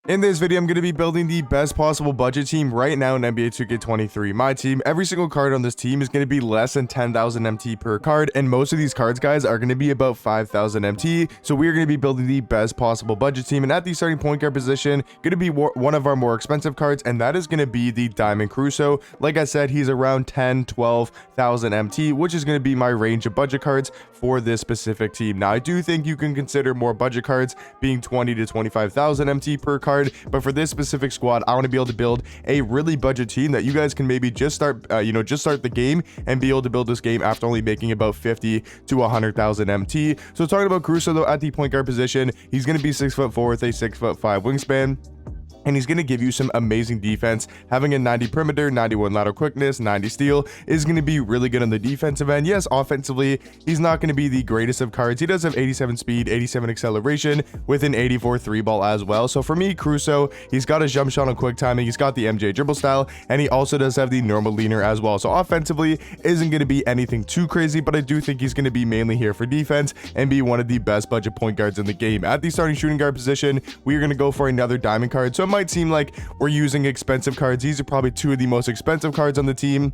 In this video, I'm going to be building the best possible budget team right now in NBA 2K23. My team, every single card on this team is going to be less than 10,000 MT per card, and most of these cards, guys, are going to be about 5,000 MT. So we're going to be building the best possible budget team, and at the starting point guard position, going to be one of our more expensive cards, and that is going to be the Diamond Crusoe. Like I said, he's around 10,000-12,000 MT, which is going to be my range of budget cards for this specific team. Now, I do think you can consider more budget cards being 20 to 25,000 MT per card. But for this specific squad, I want to be able to build a really budget team that you guys can maybe just start the game and be able to build this game after only making about 50 to 100,000 MT. So talking about Crusoe though, at the point guard position, he's going to be 6'4" with a 6'5" wingspan. And he's going to give you some amazing defense. Having a 90 perimeter, 91 lateral quickness, 90 steal is going to be really good on the defensive end. Yes, offensively, he's not going to be the greatest of cards. He does have 87 speed, 87 acceleration with an 84 3 ball as well. So for me, Crusoe, he's got a jump shot on quick timing. He's got the MJ dribble style, and he also does have the normal leaner as well. So offensively, isn't going to be anything too crazy, but I do think he's going to be mainly here for defense and be one of the best budget point guards in the game. At the starting shooting guard position, we are going to go for another diamond card. So it might seem like we're using expensive cards. These are probably two of the most expensive cards on the team,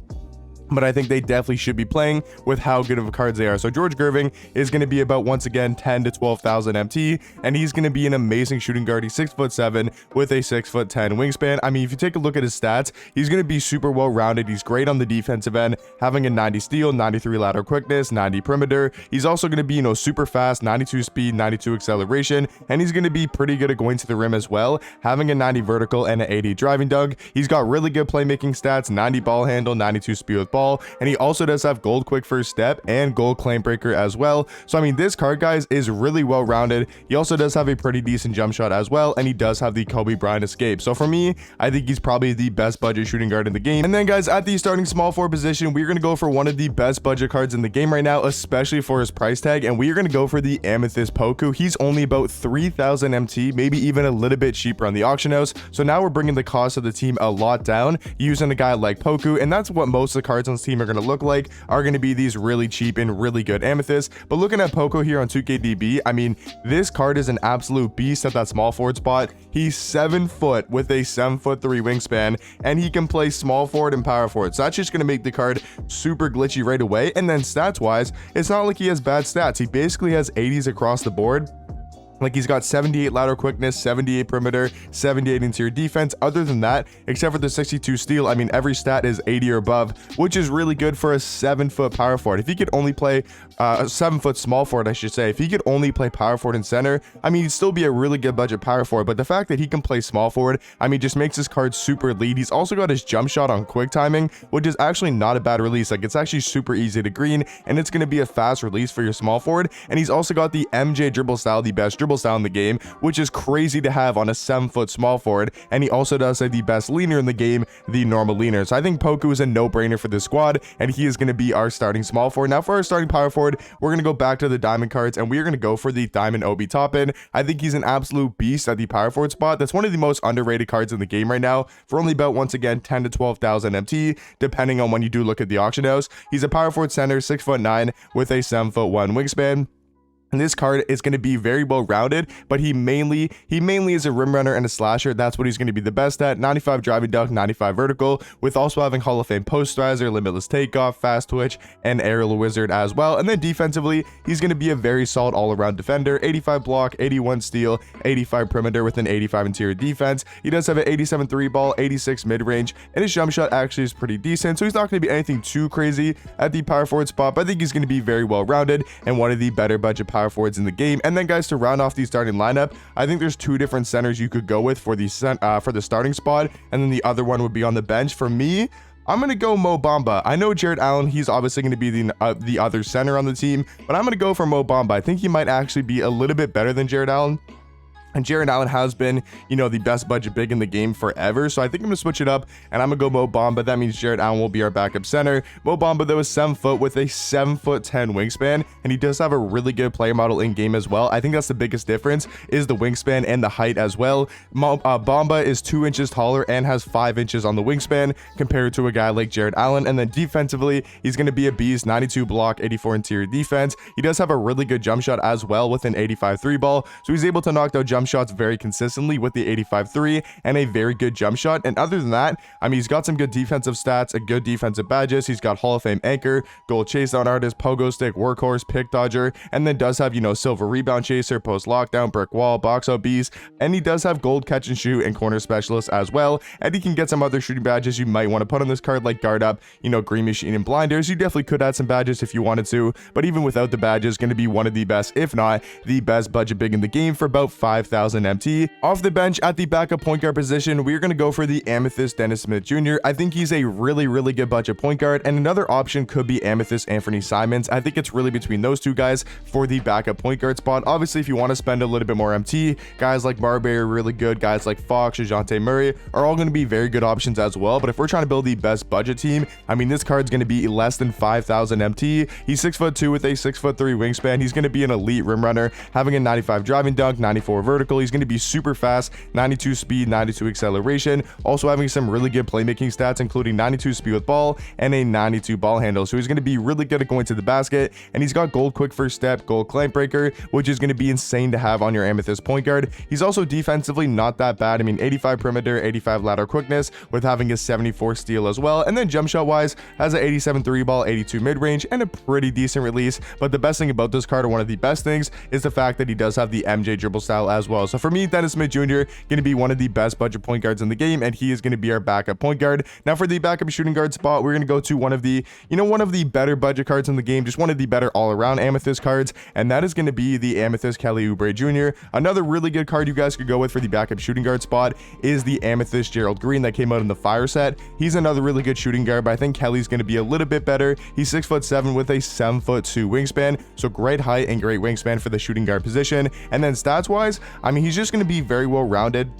but I think they definitely should be playing with how good of cards they are. So George Gerving is going to be about, once again, 10 to 12,000 MT, and he's going to be an amazing shooting guard. He's 6'7" with a 6'10" wingspan. I mean, if you take a look at his stats, he's going to be super well rounded. He's great on the defensive end, having a 90 steal, 93 lateral quickness, 90 perimeter. He's also going to be, super fast, 92 speed, 92 acceleration, and he's going to be pretty good at going to the rim as well, having a 90 vertical and an 80 driving dunk. He's got really good playmaking stats, 90 ball handle, 92 speed with ball, and he also does have gold quick first step and gold claim breaker as well. So I mean, this card, guys, is really well rounded. He also does have a pretty decent jump shot as well, and he does have the Kobe Bryant escape. So for me, I think he's probably the best budget shooting guard in the game. And then, guys, at the starting small forward position, we're going to go for one of the best budget cards in the game right now, especially for his price tag, and we are going to go for the Amethyst Poku. He's only about 3,000 MT, maybe even a little bit cheaper on the auction house. So now we're bringing the cost of the team a lot down using a guy like Poku, and that's what most of the cards on this team are going to look like, are going to be these really cheap and really good amethysts. But looking at Poku here on 2KDB, I mean, this card is an absolute beast at that small forward spot. He's 7 foot with a 7'3" wingspan, and he can play small forward and power forward. So that's just going to make the card super glitchy right away. And then stats wise, it's not like he has bad stats. He basically has 80s across the board. Like, he's got 78 lateral quickness, 78 perimeter, 78 interior defense. Other than that, except for the 62 steal, I mean, every stat is 80 or above, which is really good for a 7-foot power forward. If he could only play a 7-foot small forward, I should say, if he could only play power forward and center, I mean, he'd still be a really good budget power forward. But the fact that he can play small forward, I mean, just makes this card super elite. He's also got his jump shot on quick timing, which is actually not a bad release. Like, it's actually super easy to green, and it's going to be a fast release for your small forward. And he's also got the MJ dribble style, the best dribble style in the game, which is crazy to have on a 7-foot small forward. And he also does have the best leaner in the game, the normal leaner. So I think Poku is a no-brainer for this squad, and he is going to be our starting small forward. Now for our starting power forward, we're going to go back to the diamond cards, and we are going to go for the Diamond Obi Toppin. I think he's an absolute beast at the power forward spot. That's one of the most underrated cards in the game right now, for only about, once again, 10 to 12,000 MT, depending on when you do look at the auction house. He's a power forward center, 6'9" with a 7'1" wingspan. And this card is going to be very well rounded, but he mainly is a rim runner and a slasher. That's what he's going to be the best at. 95 driving dunk, 95 vertical, with also having Hall of Fame posterizer, limitless takeoff, fast twitch, and aerial wizard as well. And then defensively, he's going to be a very solid all-around defender. 85 block, 81 steal, 85 perimeter with an 85 interior defense. He does have an 87 3 ball, 86 mid-range, and his jump shot actually is pretty decent. So he's not going to be anything too crazy at the power forward spot, but I think he's going to be very well rounded and one of the better budget power forwards in the game. And then, guys, to round off the starting lineup, I think there's two different centers you could go with for the starting spot, and then the other one would be on the bench. For me, I'm going to go Mo Bamba. I know Jared Allen, he's obviously going to be the other center on the team, but I'm going to go for Mo Bamba. I think he might actually be a little bit better than Jared Allen. And Jared Allen has been, the best budget big in the game forever. So I think I'm going to switch it up, and I'm going to go Mo Bamba. That means Jared Allen will be our backup center. Mo Bamba, though, is 7 foot with a 7'10" wingspan, and he does have a really good player model in game as well. I think that's the biggest difference, is the wingspan and the height as well. Bamba is 2 inches taller and has 5 inches on the wingspan compared to a guy like Jared Allen. And then defensively, he's going to be a beast. 92 block, 84 interior defense. He does have a really good jump shot as well with an 85 3 ball. So he's able to knock down jump jump shots very consistently with the 85-3 and a very good jump shot. And other than that, I mean, he's got some good defensive stats, a good defensive badges. He's got Hall of Fame anchor, gold chase down artist, pogo stick, workhorse, pick dodger, and then does have, you know, silver rebound chaser, post lockdown, brick wall, box out beast, and he does have gold catch and shoot and corner specialist as well. And he can get some other shooting badges you might want to put on this card, like guard up, you know, green machine and blinders. You definitely could add some badges if you wanted to, but even without the badges, going to be one of the best, if not the best budget big in the game for about 5,000 MT. Off the bench at the backup point guard position, we're going to go for the Amethyst Dennis Smith Jr. I think he's a really good budget point guard, and another option could be Amethyst Anthony Simons. I think it's really between those two guys for the backup point guard spot. Obviously, if you want to spend a little bit more MT, guys like Marbury are really good. Guys like Fox, DeJounte Murray are all going to be very good options as well. But if we're trying to build the best budget team, I mean, this card's going to be less than 5,000 MT. He's 6'2" with a 6'3" wingspan. He's going to be an elite rim runner, having a 95 driving dunk, 94 vertical. He's going to be super fast, 92 speed, 92 acceleration. Also having some really good playmaking stats, including 92 speed with ball and a 92 ball handle. So he's going to be really good at going to the basket, and he's got gold quick first step, gold clamp breaker, which is going to be insane to have on your Amethyst point guard. He's also defensively not that bad. I mean, 85 perimeter, 85 lateral quickness, with having a 74 steal as well. And then jump shot wise, has an 87 3 ball, 82 mid range, and a pretty decent release. But the best thing about this card, or one of the best things, is the fact that he does have the MJ dribble style as well. So for me, Dennis Smith Jr. going to be one of the best budget point guards in the game, and he is going to be our backup point guard. Now for the backup shooting guard spot, we're going to go to one of the better budget cards in the game, just one of the better all-around Amethyst cards, and that is going to be the Amethyst Kelly Oubre Jr. Another really good card you guys could go with for the backup shooting guard spot is the Amethyst Gerald Green that came out in the Fire set. He's another really good shooting guard, but I think Kelly's going to be a little bit better. He's 6'7" with a 7'2" wingspan, so great height and great wingspan for the shooting guard position. And then stats wise, I mean, he's just going to be very well rounded.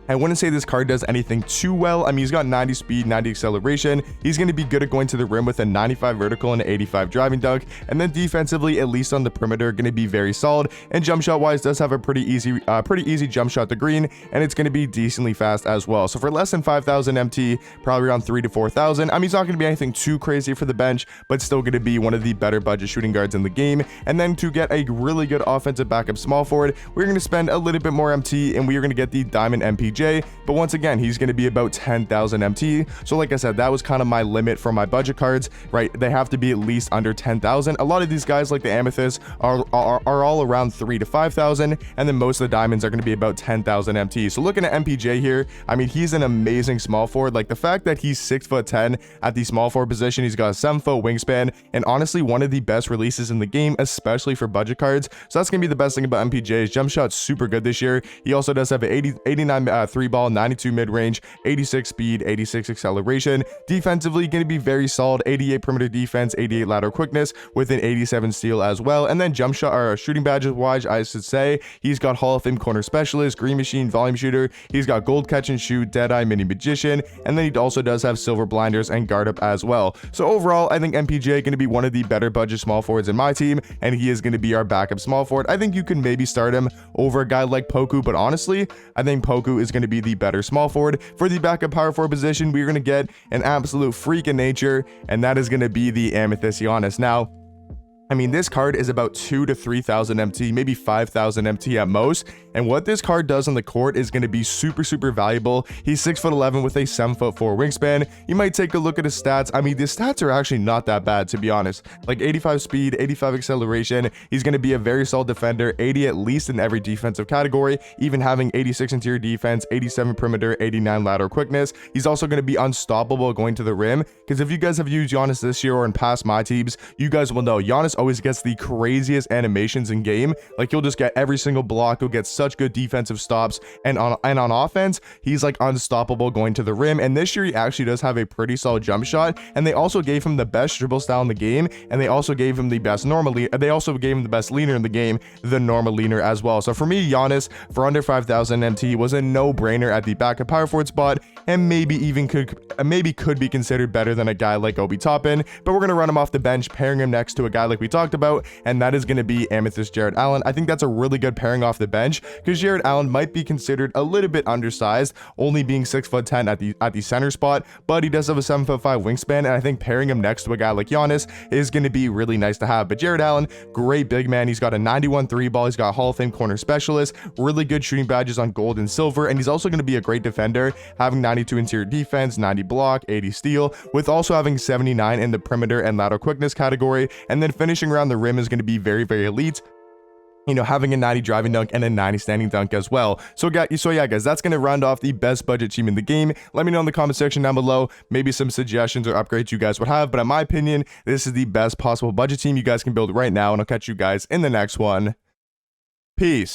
I wouldn't say this card does anything too well. I mean, he's got 90 speed, 90 acceleration. He's going to be good at going to the rim with a 95 vertical and 85 driving dunk. And then defensively, at least on the perimeter, going to be very solid. And jump shot wise, does have a pretty easy jump shot to green, and it's going to be decently fast as well. So for less than 5,000 MT, probably around 3,000 to 4,000. I mean, he's not going to be anything too crazy for the bench, but still going to be one of the better budget shooting guards in the game. And then to get a really good offensive backup small forward, we're going to spend a little bit more MT, and we are going to get the Diamond MPJ. But once again, he's going to be about 10,000 MT. So like I said, that was kind of my limit for my budget cards, right? They have to be at least under 10,000. A lot of these guys, like the Amethyst, are all around 3,000 to 5,000, and then most of the diamonds are going to be about 10,000 MT. So looking at MPJ here, I mean, he's an amazing small forward. Like the fact that he's 6'10" at the small forward position, he's got a 7-foot wingspan, and honestly, one of the best releases in the game, especially for budget cards. So that's going to be the best thing about MPJ. His jump shot's super good this year. He also does have an 89 three ball, 92 mid-range, 86 speed, 86 acceleration. Defensively, going to be very solid, 88 perimeter defense, 88 lateral quickness, with an 87 steal as well. And then jump shot, or shooting badges wise, I should say, he's got Hall of Fame corner specialist, green machine, volume shooter. He's got gold catch and shoot, deadeye, mini magician, and then he also does have silver blinders and guard up as well. So overall, I think MPJ going to be one of the better budget small forwards in my team, and he is going to be our backup small forward. I think you can maybe start him over a guy like Poku, but honestly, I think Poku is going to be the better small forward. For the backup power forward position, we're going to get an absolute freak in nature, and that is going to be the Amethyst Giannis. Now, I mean, this card is about 2,000 to 3,000 MT, maybe 5,000 MT at most. And what this card does on the court is going to be super valuable. He's 6'11" with a 7'4" wingspan. You might take a look at his stats. I mean, the stats are actually not that bad, to be honest. Like 85 speed, 85 acceleration. He's going to be a very solid defender, 80 at least in every defensive category, even having 86 interior defense, 87 perimeter, 89 lateral quickness. He's also going to be unstoppable going to the rim, because if you guys have used Giannis this year or in past my teams, you guys will know Giannis always gets the craziest animations in game. Like, he'll just get every single block, he'll get such good defensive stops, and on offense, he's like unstoppable going to the rim. And this year he actually does have a pretty solid jump shot, and they also gave him the best dribble style in the game, and they also gave him the best leaner in the game, the normal leaner as well. So for me, Giannis for under 5,000 MT was a no-brainer at the backup power forward spot, and maybe could be considered better than a guy like Obi Toppin. But we're gonna run him off the bench, pairing him next to a guy like we we talked about, and that is going to be Amethyst Jared Allen. I think that's a really good pairing off the bench because Jared Allen might be considered a little bit undersized, only being 6'10" at the center spot, but he does have a 7'5" wingspan, and I think pairing him next to a guy like Giannis is going to be really nice to have. But Jared Allen, great big man. He's got a 91 3 ball. He's got Hall of Fame corner specialist, really good shooting badges on gold and silver, and he's also going to be a great defender, having 92 interior defense, 90 block, 80 steal, with also having 79 in the perimeter and lateral quickness category, and then finishing around the rim is going to be very, very elite, you know, having a 90 driving dunk and a 90 standing dunk as well. So yeah, guys, that's going to round off the best budget team in the game. Let me know in the comment section down below, maybe some suggestions or upgrades you guys would have. But in my opinion, this is the best possible budget team you guys can build right now. And I'll catch you guys in the next one. Peace.